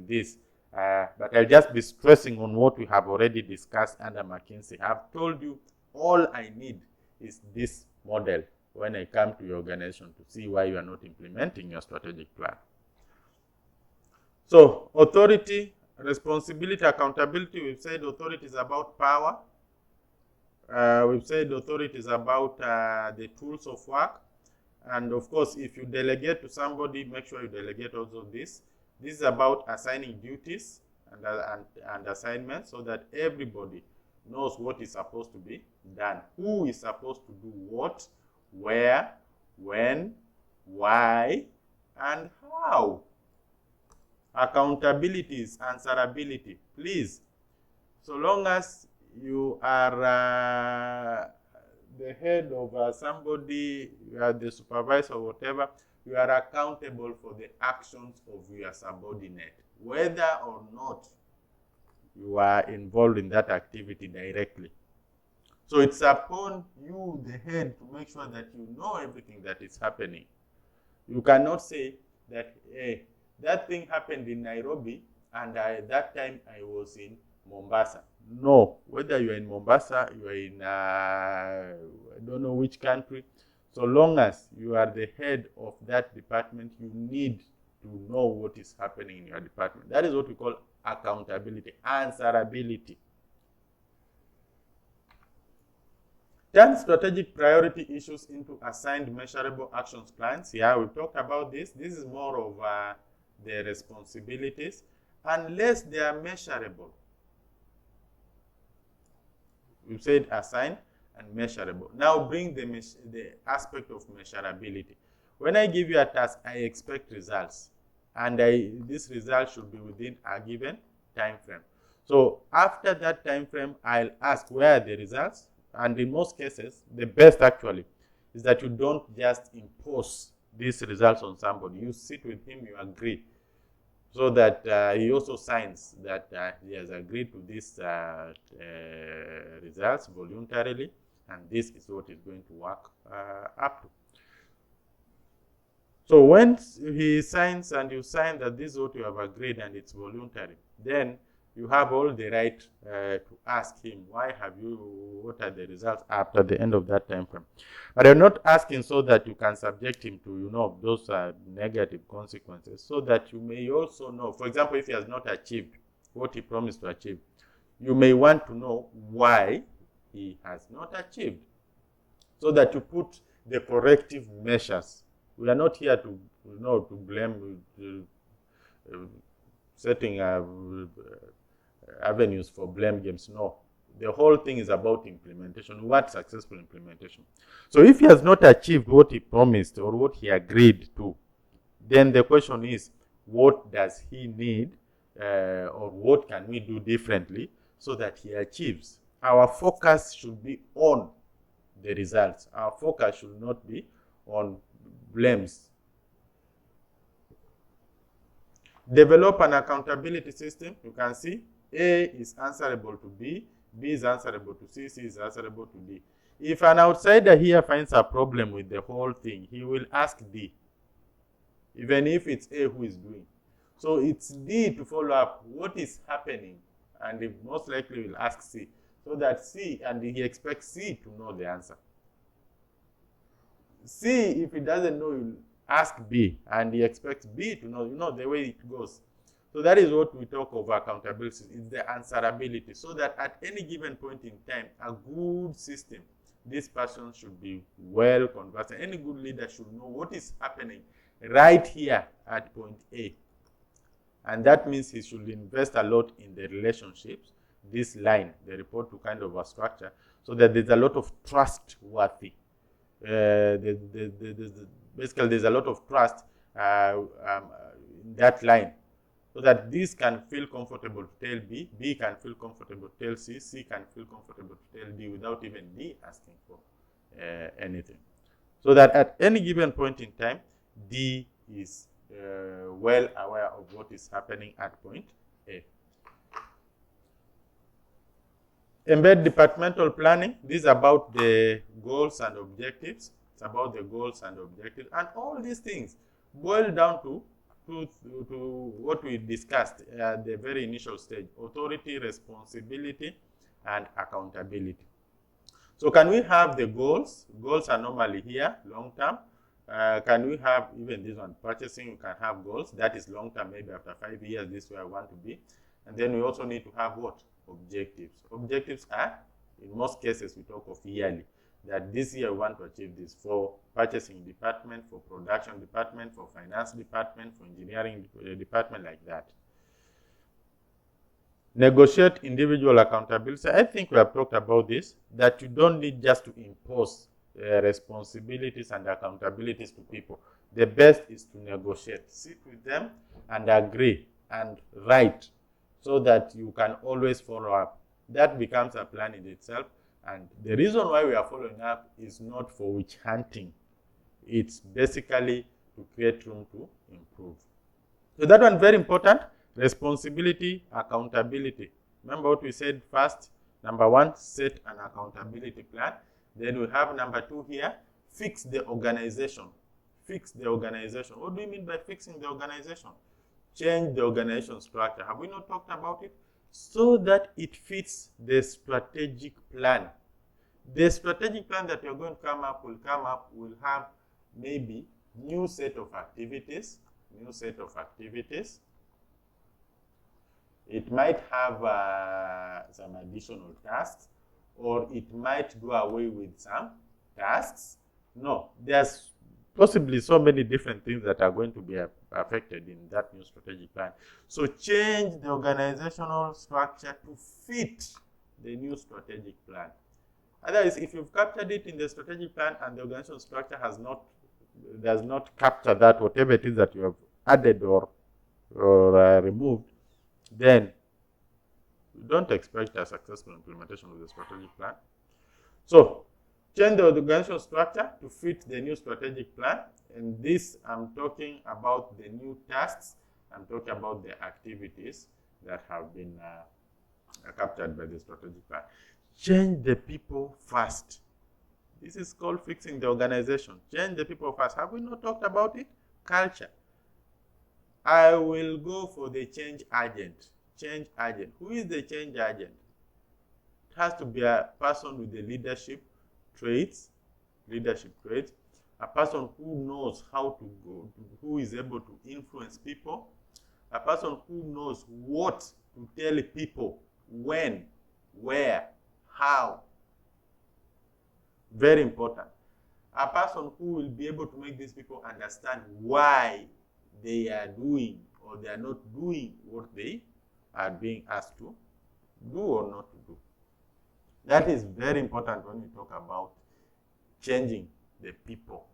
S1: this, but I'll just be stressing on what we have already discussed under McKinsey. I've told you all I need is this model when I come to your organization to see why you are not implementing your strategic plan. So authority, responsibility, accountability. We've said authority is about power. We've said authority is about the tools of work. And of course, if you delegate to somebody, make sure you delegate also this. This is about assigning duties and assignments so that everybody knows what is supposed to be done. Who is supposed to do what, where, when, why, and how. Accountability is answerability. Please, so long as you are the head of somebody, you are the supervisor or whatever, you are accountable for the actions of your subordinate, whether or not you are involved in that activity directly. So it's upon you, the head, to make sure that you know everything that is happening. You cannot say that, hey, that thing happened in Nairobi and that time I was in Mombasa. No, whether you're in Mombasa, you're in, I don't know which country, so long as you are the head of that department, you need to know what is happening in your department. That is what we call accountability, answerability. Turn strategic priority issues into assigned measurable actions plans. Yeah, we talked about this. This is more of the responsibilities, unless they are measurable. We've said assigned and measurable. Now bring the aspect of measurability. When I give you a task, I expect results, and this result should be within a given time frame. So after that time frame, I'll ask, where are the results? And in most cases, the best actually is that you don't just impose these results on somebody. You sit with him, you agree, so that he also signs that he has agreed to these results voluntarily, and this is what is going to work up to. So once he signs and you sign that this is what you have agreed and it's voluntary, then you have all the right to ask him, what are the results after the end of that time frame. But I'm not asking so that you can subject him to, those negative consequences, so that you may also know, for example, if he has not achieved what he promised to achieve, you may want to know why he has not achieved, so that you put the corrective measures. We are not here to, to blame, setting avenues for blame games. No, the whole thing is about implementation. What successful implementation? So if he has not achieved what he promised or what he agreed to, then the question is, what does he need, or what can we do differently so that he achieves? Our focus should be on the results. Our focus should not be on blames. Develop an accountability system. You can see A is answerable to B, B is answerable to C, C is answerable to D. If an outsider here finds a problem with the whole thing, he will ask D, even if it's A who is doing. So it's D to follow up what is happening, and he most likely will ask C, so that C, and he expects C to know the answer. C, if he doesn't know, he'll ask B, and he expects B to know, the way it goes. So that is what we talk of accountability. It's the answerability, so that at any given point in time, a good system, this person should be well conversant. Any good leader should know what is happening right here at point A. And that means he should invest a lot in the relationships, this line, the report to kind of a structure, so that there's a lot of trustworthy. Basically, there's a lot of trust in that line, so that this can feel comfortable to tell B, B can feel comfortable to tell C, C can feel comfortable to tell D without even D asking for anything. So that at any given point in time, D is well aware of what is happening at point A. Embed departmental planning. This is about the goals and objectives. It's about the goals and objectives. And all these things boil down to what we discussed at the very initial stage: authority, responsibility, and accountability. So can we have the goals? Goals are normally here, long-term. Can we have even this one, purchasing? You can have goals. That is long-term, maybe after 5 years, this is where I want to be. And then we also need to have what? Objectives. Objectives are, in most cases, we talk of yearly. That this year we want to achieve this for purchasing department, for production department, for finance department, for engineering department, like that. Negotiate individual accountability. I think we have talked about this, that you don't need just to impose responsibilities and accountabilities to people, the best is to negotiate. Sit with them and agree and write so that you can always follow up. That becomes a plan in itself. And the reason why we are following up is not for witch hunting. It's basically to create room to improve. So that one very important. Responsibility, accountability. Remember what we said first? Number one, set an accountability plan. Then we have number two here, fix the organization. Fix the organization. What do you mean by fixing the organization? Change the organization structure. Have we not talked about it? So that it fits the strategic plan. The strategic plan that you're going to come up will have maybe new set of activities. It might have some additional tasks, or it might do away with some tasks. No, there's possibly so many different things that are going to be affected in that new strategic plan. So change the organizational structure to fit the new strategic plan. Otherwise, if you've captured it in the strategic plan and the organizational structure does not capture that, whatever it is that you have added or removed, then you don't expect a successful implementation of the strategic plan. So change the organizational structure to fit the new strategic plan. And this, I'm talking about the new tasks. I'm talking about the activities that have been captured by the strategic plan. Change the people first. This is called fixing the organization. Change the people first. Have we not talked about it? Culture. I will go for the change agent. Change agent. Who is the change agent? It has to be a person with the leadership traits, a person who knows how to go, who is able to influence people, a person who knows what to tell people, when, where, how. Very important. A person who will be able to make these people understand why they are doing or they are not doing what they are being asked to do or not to do. That is very important when we talk about changing the people.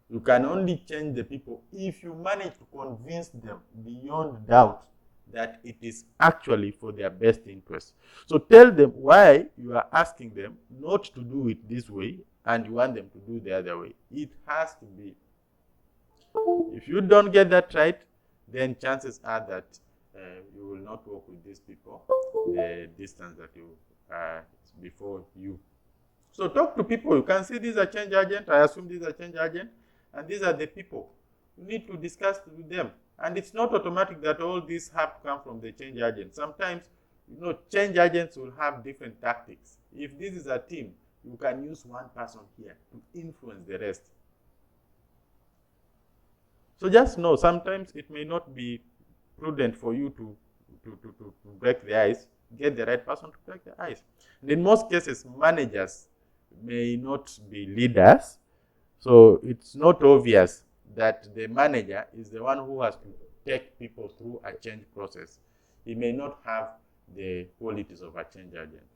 S1: You can only change the people if you manage to convince them beyond doubt that it is actually for their best interest. So tell them why you are asking them not to do it this way and you want them to do the other way. It has to be. If you don't get that right, then chances are that you will not work with these people the distance that you before you. So talk to people. You can see these are change agent. I assume these are change agent, and these are the people. You need to discuss with them. And it's not automatic that all these have come from the change agent. Sometimes, change agents will have different tactics. If this is a team, you can use one person here to influence the rest. So just know, sometimes it may not be prudent for you to break the ice. Get the right person to break the ice. And in most cases, managers may not be leaders. So it's not obvious that the manager is the one who has to take people through a change process. He may not have the qualities of a change agent.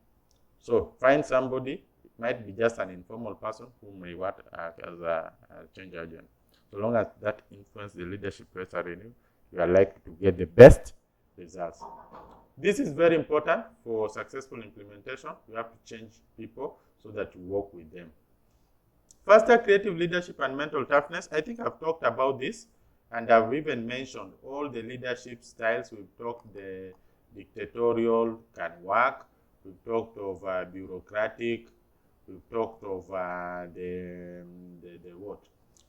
S1: So find somebody. It might be just an informal person who may work as a change agent. So long as that influence the leadership traits are in you, you are likely to get the best results. This is very important for successful implementation. You have to change people so that you work with them. Faster creative leadership and mental toughness. I think I've talked about this, and I've even mentioned all the leadership styles. We've talked the dictatorial can work. We've talked of bureaucratic. We've talked of the what?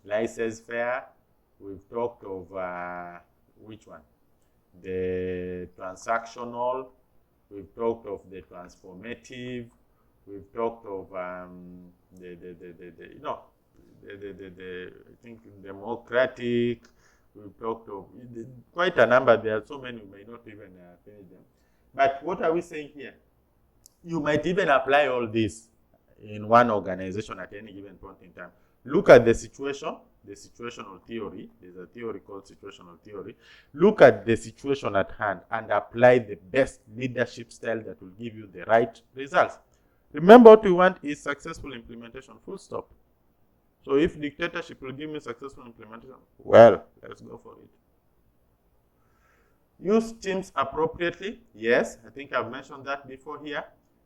S1: Laissez-faire. We've talked of which one? The transactional. We've talked of the transformative. We've talked of I think democratic. We've talked of quite a number. There are so many we may not even finish them. But what are we saying here? You might even apply all this in one organization at any given point in time. Look at the situation, the situational theory. There's a theory called situational theory. Look at the situation at hand and apply the best leadership style that will give you the right results. Remember, what we want is successful implementation, full stop. So if dictatorship will give me successful implementation, well, let's go for it. Use teams appropriately. Yes, I think I've mentioned that before here.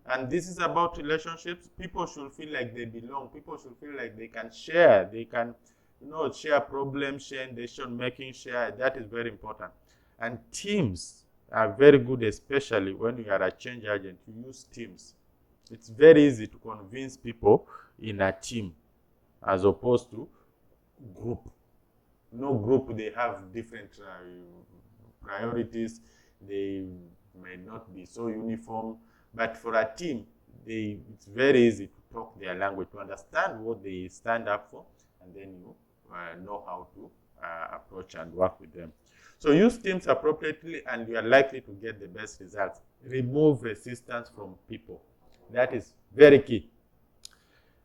S1: And this is about relationships. People should feel like they belong. People should feel like they can share. They can, share problems, share decision making, share. That is very important. And teams are very good, especially when you are a change agent. You use teams. It's very easy to convince people in a team as opposed to group. No group, they have different priorities. They may not be so uniform. But for a team, it's very easy to talk their language, to understand what they stand up for, and then you know how to approach and work with them. So use teams appropriately, and you are likely to get the best results. Remove resistance from people. That is very key.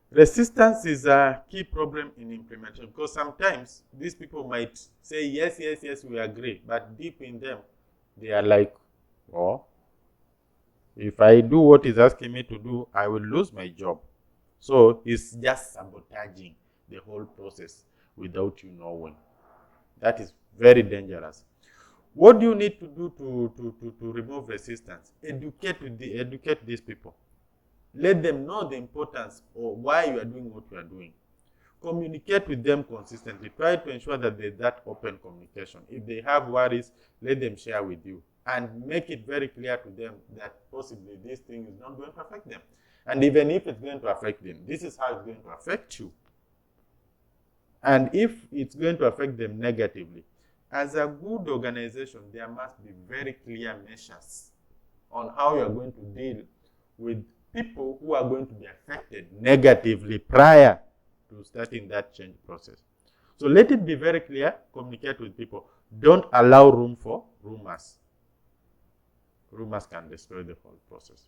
S1: Resistance is a key problem in implementation, because sometimes these people might say, yes, yes, yes, we agree. But deep in them, they are like, oh, if I do what he's asking me to do, I will lose my job. So he's just sabotaging the whole process without you knowing. That is very dangerous. What do you need to do to remove resistance? Educate these people. Let them know the importance or why you are doing what you are doing. Communicate with them consistently. Try to ensure that there's that open communication. If they have worries, let them share with you. And make it very clear to them that possibly this thing is not going to affect them. And even if it's going to affect them, this is how it's going to affect you. And if it's going to affect them negatively, as a good organization, there must be very clear measures on how you are going to deal with people who are going to be affected negatively prior to starting that change process. So let it be very clear, communicate with people. Don't allow room for rumors. Rumors can destroy the whole process.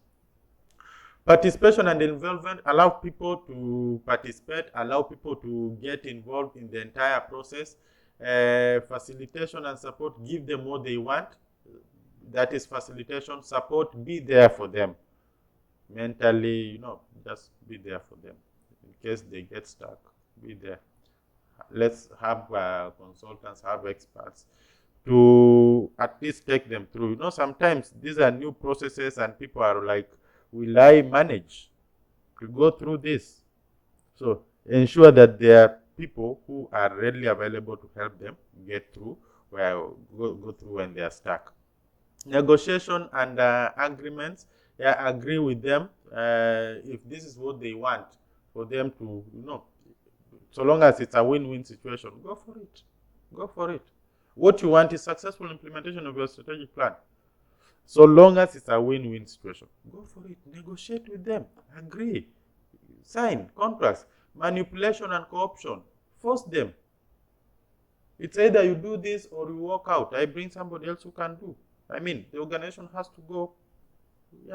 S1: Participation and involvement, allow people to participate, allow people to get involved in the entire process. Facilitation and support, give them what they want. That is facilitation, support, be there for them. Mentally, just be there for them. In case they get stuck, be there. Let's have consultants, have experts to at least take them through. Sometimes these are new processes and people are like, will I manage to go through this? So ensure that there are people who are readily available to help them get through, go through when they are stuck. Negotiation and agreements, agree with them if this is what they want for them to, so long as it's a win-win situation, go for it. Go for it. What you want is successful implementation of your strategic plan. So long as it's a win-win situation, go for it. Negotiate with them. Agree. Sign contracts. Manipulation and co-option, force them. It's either you do this or you walk out. I bring somebody else who can do. The organization has to go, we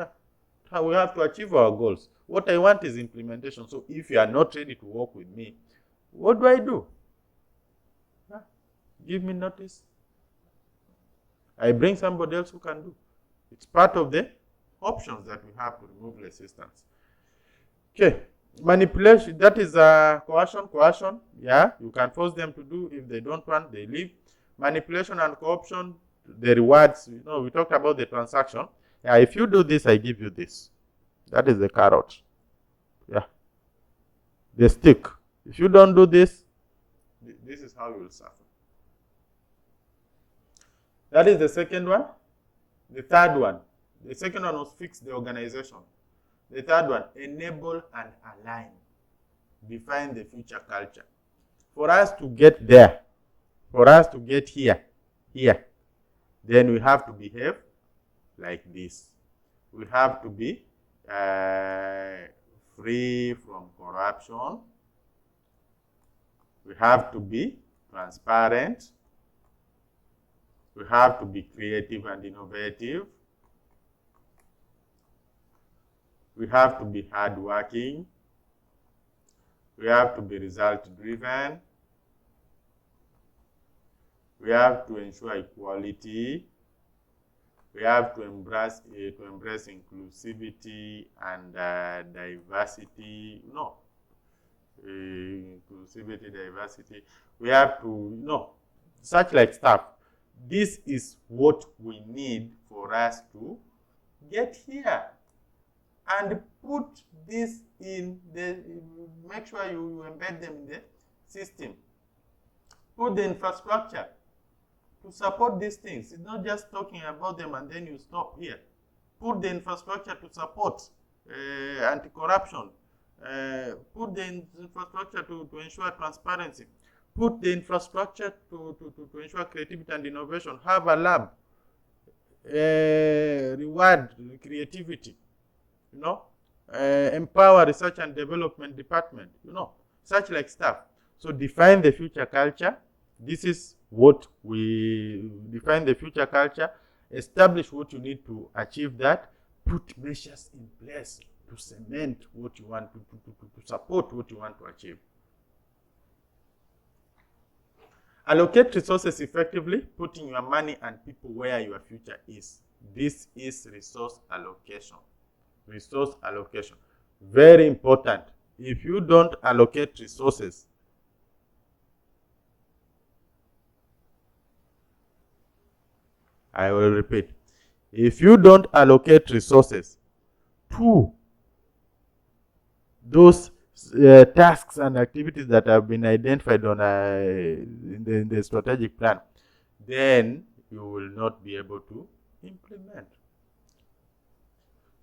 S1: have to achieve our goals. What I want is implementation. So if you are not ready to work with me, what do? Give me notice. I bring somebody else who can do. It's part of the options that we have to remove resistance. Okay. Manipulation, that is coercion. You can force them to do. If they don't want, they leave. Manipulation and co-option, the rewards, we talked about the transaction. If you do this, I give you this. That is the carrot. The stick. If you don't do this, this is how you will suffer. That is the second one. The third one. The second one was fix the organization. The third one, enable and align. Define the future culture. For us to get there, for us to get here, then we have to behave like this. We have to be free from corruption. We have to be transparent. We have to be creative and innovative. We have to be hardworking. We have to be result-driven. We have to ensure equality. We have to embrace inclusivity and diversity. Inclusivity, diversity. We have to, such like stuff. This is what we need for us to get here. And put this in make sure you embed them in the system. Put the infrastructure to support these things. It's not just talking about them and then you stop here. Put the infrastructure to support anti-corruption. Put the infrastructure to ensure transparency. Put the infrastructure to ensure creativity and innovation. Have a lab. Reward creativity. Empower research and development department. Such like stuff. So define the future culture. This is what we define the future culture. Establish what you need to achieve that. Put measures in place to cement what you want to support what you want to achieve. Allocate resources effectively, putting your money and people where your future is. This is resource allocation. Resource allocation. Very important. If you don't allocate resources, I will repeat. If you don't allocate resources to those tasks and activities that have been identified on in the strategic plan, then you will not be able to implement.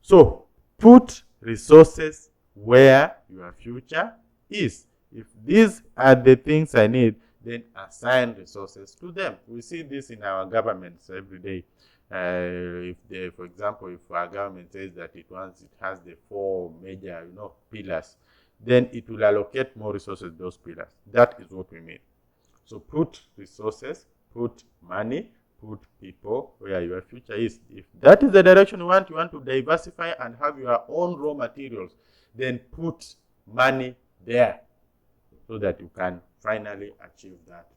S1: So, put resources where your future is. If these are the things I need, then assign resources to them. We see this in our governments every day. For example, if our government says that it has the 4 major, pillars, then it will allocate more resources to those pillars. That is what we mean. So put resources, put money, put people where your future is. If that is the direction you want to diversify and have your own raw materials, then put money there so that you can finally achieve that.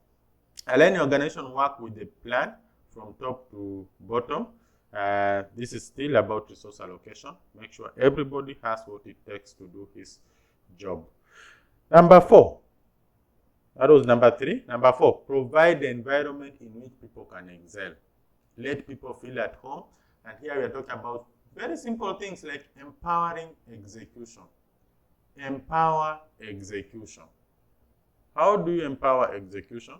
S1: Align your organization work with the plan from top to bottom. This is still about resource allocation. Make sure everybody has what it takes to do his job. Number 4. That was number 3. Number 4, provide the environment in which people can excel. Let people feel at home. And here we are talking about very simple things like empowering execution. Empower execution. How do you empower execution?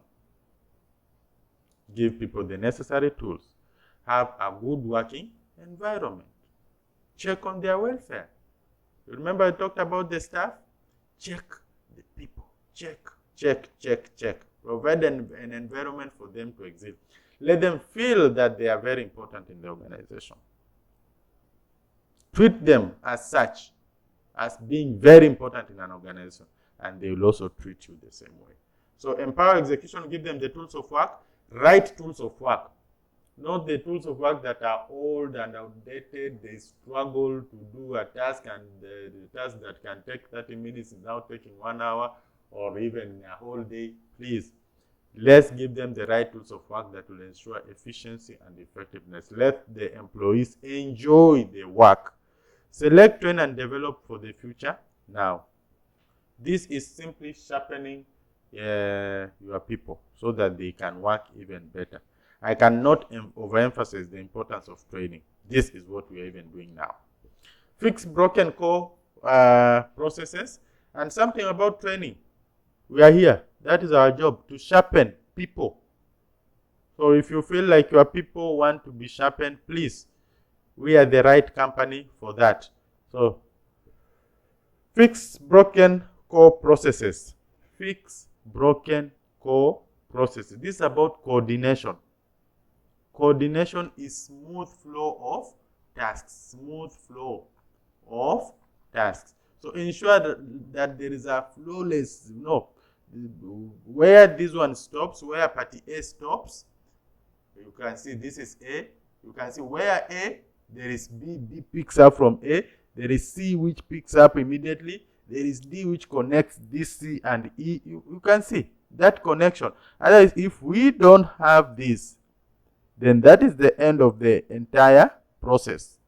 S1: Give people the necessary tools. Have a good working environment. Check on their welfare. You remember I talked about the staff? Check the people. Check. Provide an environment for them to excel. Let them feel that they are very important in the organization. Treat them as such, as being very important in an organization, and they will also treat you the same way. So empower execution, give them the tools of work, right tools of work. Not the tools of work that are old and outdated. They struggle to do a task, and the task that can take 30 minutes is now taking 1 hour or even a whole day. Please, let's give them the right tools of work that will ensure efficiency and effectiveness. Let the employees enjoy the work. Select, train, and develop for the future now. This is simply sharpening your people so that they can work even better. I cannot overemphasize the importance of training. This is what we are even doing now. Fix broken core processes, and something about training. We are here. That is our job, to sharpen people. So if you feel like your people want to be sharpened, please, we are the right company for that. So fix broken core processes. Fix broken core processes. This is about coordination. Coordination is smooth flow of tasks. Smooth flow of tasks. So ensure that there is a flawless, where this one stops, where party A stops. You can see this is A. You can see where A, there is B. B picks up from A. There is C which picks up immediately. There is D which connects this C and E. You can see that connection. Otherwise, if we don't have this, then that is the end of the entire process.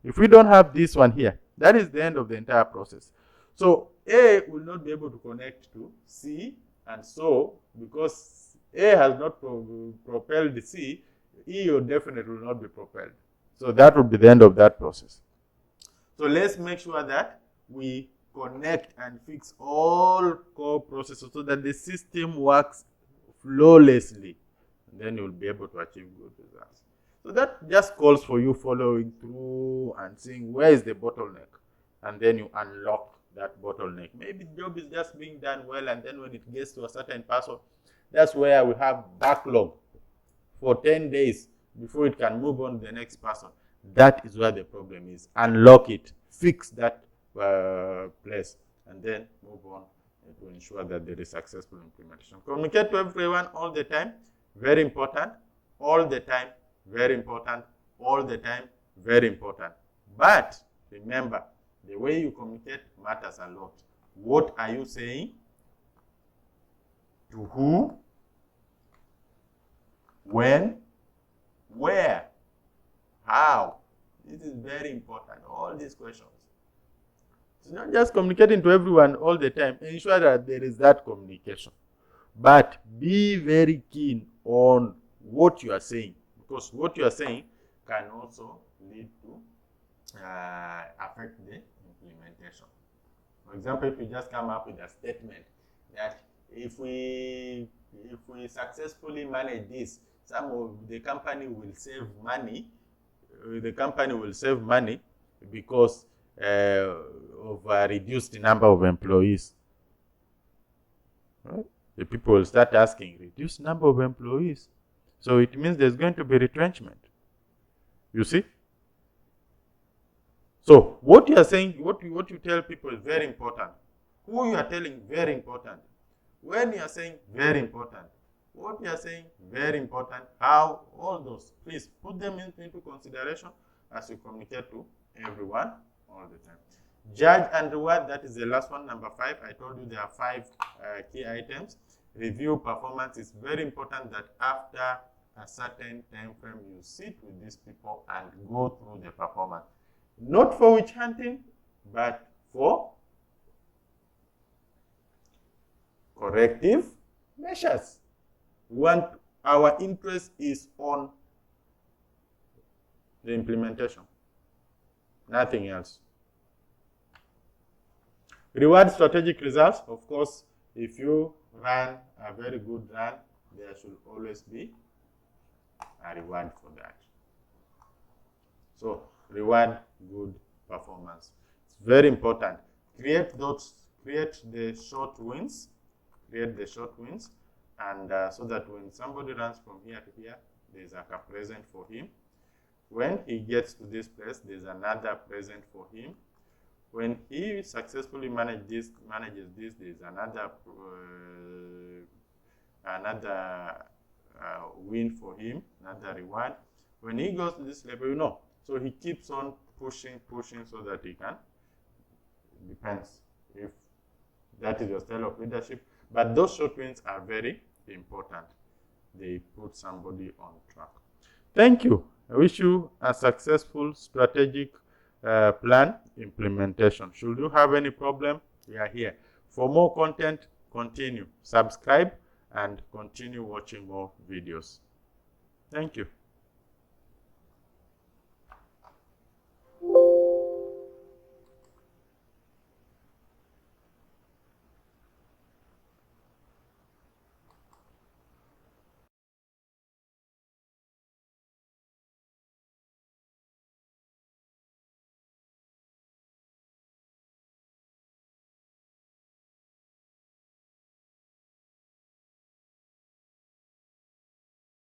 S1: If we don't have this one here, that is the end of the entire process. So A will not be able to connect to C, and so because A has not propelled C, E will definitely will not be propelled. So that would be the end of that process. So let's make sure that we connect and fix all core processes so that the system works flawlessly. And then you'll be able to achieve good results. So that just calls for you following through and seeing where is the bottleneck. And then you unlock that bottleneck. Maybe the job is just being done well, and then when it gets to a certain person, that's where we have backlog for 10 days before it can move on to the next person. That is where the problem is. Unlock it, fix that place, and then move on to ensure that there is successful implementation. Communicate to everyone all the time, very important, all the time, very important, all the time, very important. But remember, the way you communicate matters a lot. What are you saying? To who? When? Where? How? This is very important, all these questions. It's not just communicating to everyone all the time. Ensure that there is that communication. But be very keen on what you are saying, because what you are saying can also lead to affect the implementation. For example, if you just come up with a statement that if we successfully manage this, some of the company will save money. The company will save money because of a reduced number of employees. Right? The people will start asking, reduced number of employees. So it means there's going to be retrenchment. You see? So what you are saying, what you tell people is very important. Who you are telling, very important. When you are saying, very important. What you are saying, very important. How, all those. Please put them into consideration as you communicate to everyone all the time. Judge and reward, that is the last one, number 5. I told you there are 5 key items. Review performance. Is very important that after a certain time frame, you sit with these people and go through the performance. Not for witch hunting, but for corrective measures. Our interest is on the implementation, nothing else. Reward strategic results. Of course, if you run a very good run, there should always be a reward for that. So reward good performance. It's very important. Create the short wins. And so that when somebody runs from here to here, there's like a present for him. When he gets to this place, there's another present for him. When he successfully manages this, there's another win for him, another reward. When he goes to this level, so he keeps on pushing so that he can. It depends if that is your style of leadership. But those short wins are very important. They put somebody on track. Thank you. I wish you a successful strategic plan implementation. Should you have any problem, we are here. For more content, continue. Subscribe and continue watching more videos. Thank you.